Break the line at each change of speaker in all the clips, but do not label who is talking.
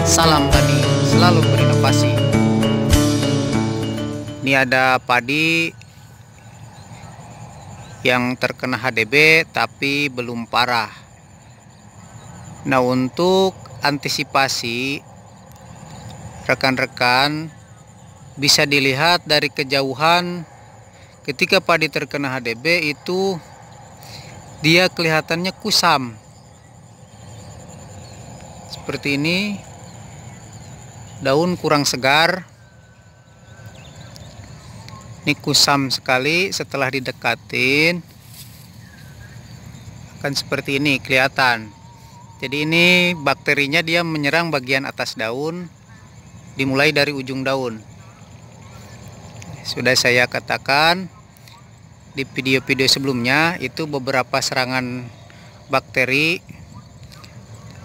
Salam tani selalu berinovasi. Ini ada padi yang terkena HDB tapi belum parah. Nah, untuk antisipasi, rekan-rekan bisa dilihat dari kejauhan ketika padi terkena HDB itu dia kelihatannya kusam. Seperti ini, daun kurang segar. Ini kusam sekali. Setelah didekatin akan seperti ini kelihatan. Jadi ini bakterinya dia menyerang bagian atas daun, dimulai dari ujung daun. Sudah saya katakan di video-video sebelumnya, itu beberapa serangan bakteri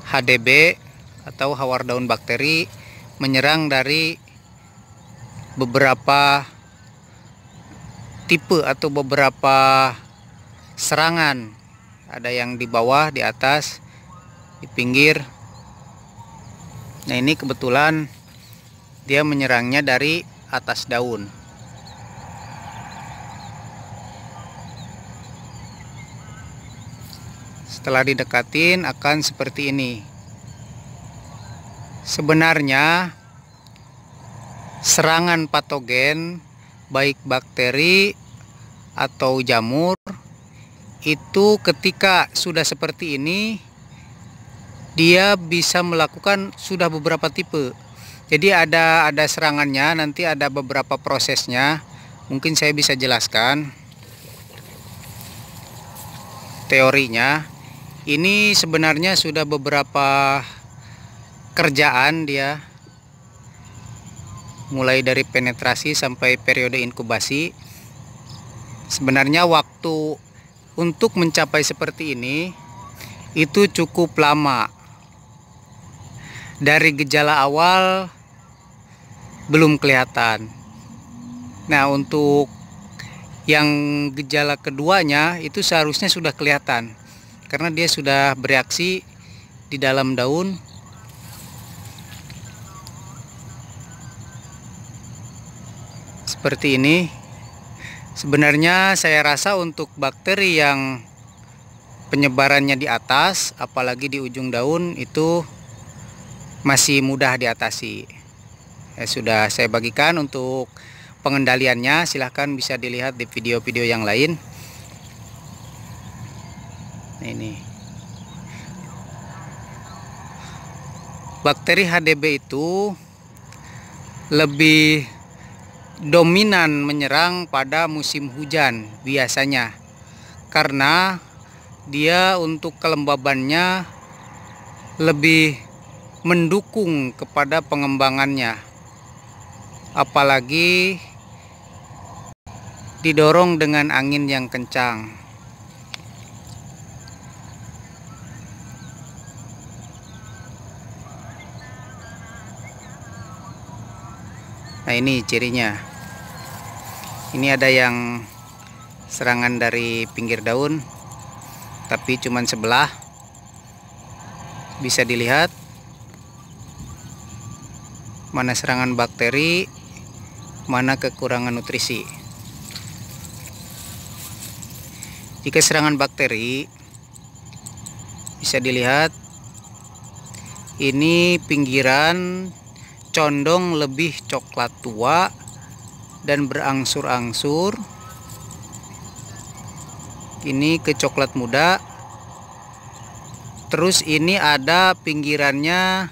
HDB atau hawar daun bakteri menyerang dari beberapa tipe atau beberapa serangan. Ada yang di bawah, di atas, di pinggir. Nah, ini kebetulan dia menyerangnya dari atas daun. Setelah didekatin akan seperti ini. Sebenarnya serangan patogen baik bakteri atau jamur itu ketika sudah seperti ini dia bisa melakukan sudah beberapa tipe. Jadi ada serangannya, nanti ada beberapa prosesnya. Mungkin saya bisa jelaskan teorinya. Ini sebenarnya sudah beberapa kerjaan dia, mulai dari penetrasi sampai periode inkubasi. Sebenarnya waktu untuk mencapai seperti ini itu cukup lama. Dari gejala awal belum kelihatan. Nah, untuk yang gejala keduanya itu seharusnya sudah kelihatan, karena dia sudah bereaksi di dalam daun. Seperti ini. Sebenarnya saya rasa untuk bakteri yang penyebarannya di atas, apalagi di ujung daun, itu masih mudah diatasi. Sudah saya bagikan untuk pengendaliannya, silahkan bisa dilihat di video-video yang lain. Nah, ini bakteri HDB itu lebih dominan menyerang pada musim hujan biasanya, karena dia untuk kelembabannya lebih mendukung kepada pengembangannya, apalagi didorong dengan angin yang kencang. Nah, ini cirinya. Ini ada yang serangan dari pinggir daun, tapi cuman sebelah. Bisa dilihat mana serangan bakteri, mana kekurangan nutrisi. Jika serangan bakteri, bisa dilihat ini pinggiran condong lebih coklat tua dan berangsur-angsur. Ini ke coklat muda. Terus ini ada pinggirannya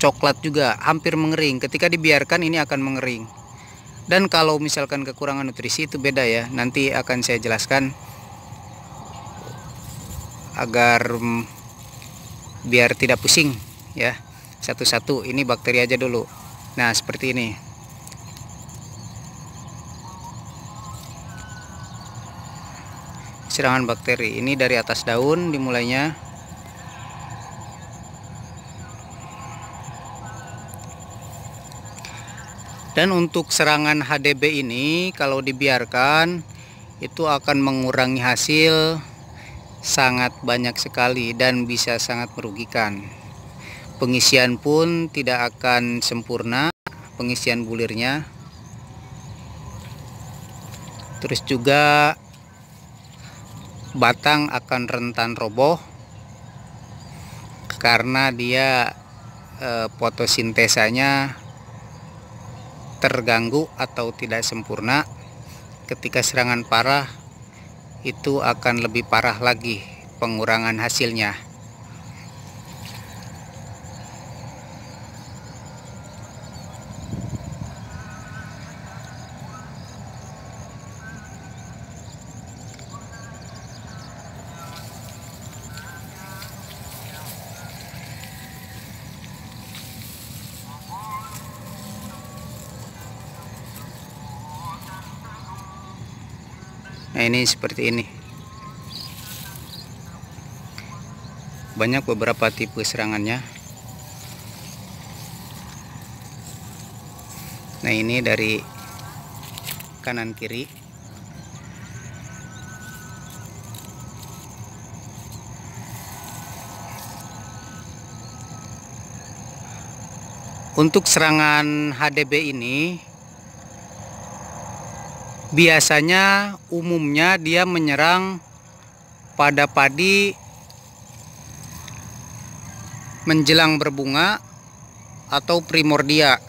coklat juga, hampir mengering. Ketika dibiarkan ini akan mengering. Dan kalau misalkan kekurangan nutrisi itu beda ya. Nanti akan saya jelaskan agar biar tidak pusing ya. Satu-satu, ini bakteri aja dulu. Nah, seperti ini. Serangan bakteri ini dari atas daun dimulainya. Dan untuk serangan HDB ini kalau dibiarkan itu akan mengurangi hasil sangat banyak sekali dan bisa sangat merugikan. Pengisian pun tidak akan sempurna, pengisian bulirnya. Terus juga batang akan rentan roboh karena dia fotosintesanya terganggu atau tidak sempurna. Ketika serangan parah, itu akan lebih parah lagi pengurangan hasilnya. Nah, ini seperti ini. Banyak beberapa tipe serangannya. Nah, ini dari kanan kiri. Untuk serangan HDB ini biasanya umumnya dia menyerang pada padi menjelang berbunga atau primordia.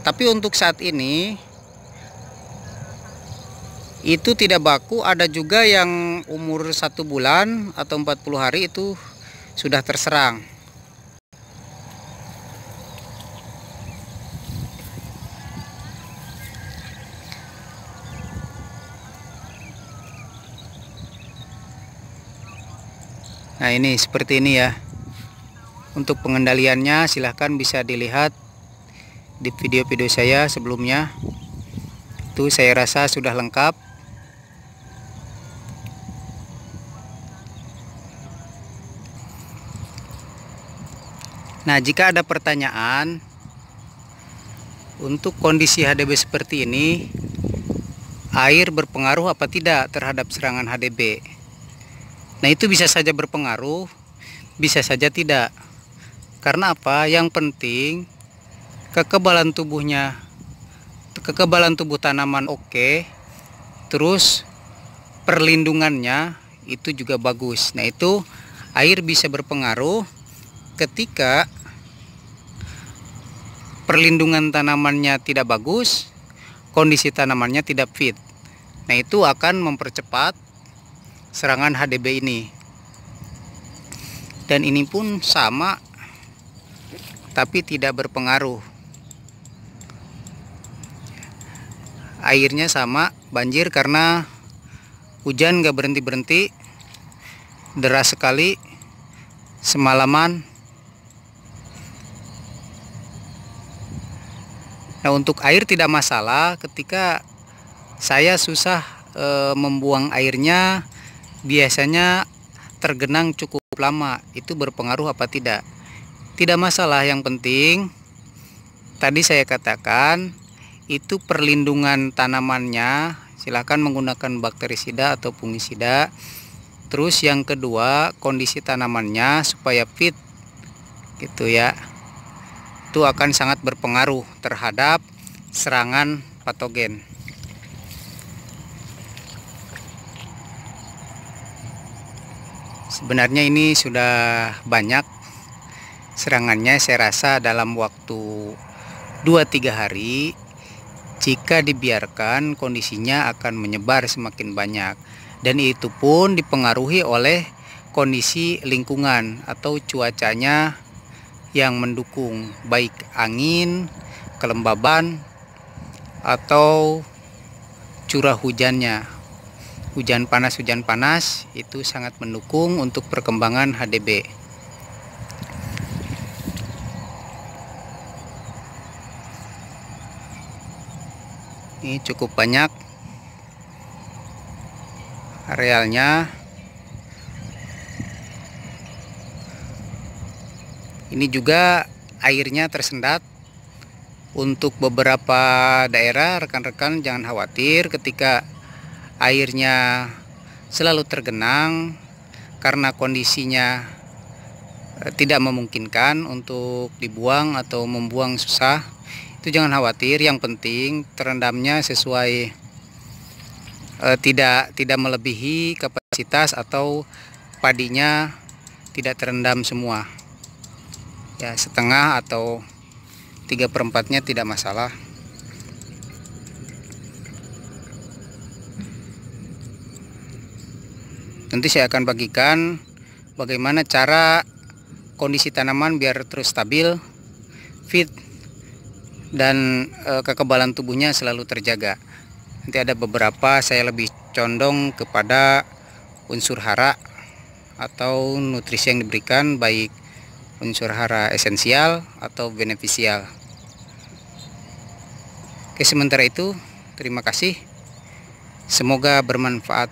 Tapi untuk saat ini itu tidak baku, ada juga yang umur 1 bulan atau 40 hari itu sudah terserang. Nah, ini seperti ini ya. Untuk pengendaliannya silahkan bisa dilihat di video-video saya sebelumnya. Itu saya rasa sudah lengkap. Nah, jika ada pertanyaan untuk kondisi HDB seperti ini, air berpengaruh apa tidak terhadap serangan HDB? Nah, itu bisa saja berpengaruh, bisa saja tidak. Karena apa? Yang penting kekebalan tubuh tanaman oke, terus perlindungannya itu juga bagus. Nah, itu air bisa berpengaruh ketika perlindungan tanamannya tidak bagus, kondisi tanamannya tidak fit. Nah, itu akan mempercepat serangan HDB ini. Dan ini pun sama, tapi tidak berpengaruh. Airnya sama, banjir karena hujan gak berhenti-berhenti, deras sekali semalaman. Nah, untuk air tidak masalah. Ketika saya susah membuang airnya, biasanya tergenang cukup lama, itu berpengaruh apa tidak? Tidak masalah, yang penting tadi saya katakan itu perlindungan tanamannya, silahkan menggunakan bakterisida atau fungisida. Terus yang kedua, kondisi tanamannya supaya fit gitu ya. Itu akan sangat berpengaruh terhadap serangan patogen. Sebenarnya ini sudah banyak serangannya, saya rasa dalam waktu 2-3 hari jika dibiarkan kondisinya akan menyebar semakin banyak. Dan itu pun dipengaruhi oleh kondisi lingkungan atau cuacanya yang mendukung, baik angin, kelembaban, atau curah hujannya. Hujan panas itu sangat mendukung untuk perkembangan HDB. Ini cukup banyak arealnya. Ini juga airnya tersendat. Untuk beberapa daerah, rekan-rekan jangan khawatir ketika airnya selalu tergenang karena kondisinya tidak memungkinkan untuk dibuang atau membuang susah, itu jangan khawatir. Yang penting terendamnya sesuai, tidak melebihi kapasitas atau padinya tidak terendam semua. Ya, setengah atau 3/4-nya tidak masalah. Nanti saya akan bagikan bagaimana cara kondisi tanaman biar terus stabil, fit, dan kekebalan tubuhnya selalu terjaga. Nanti ada beberapa saya lebih condong kepada unsur hara atau nutrisi yang diberikan, baik unsur hara esensial atau benefisial. Oke, sementara itu terima kasih. Semoga bermanfaat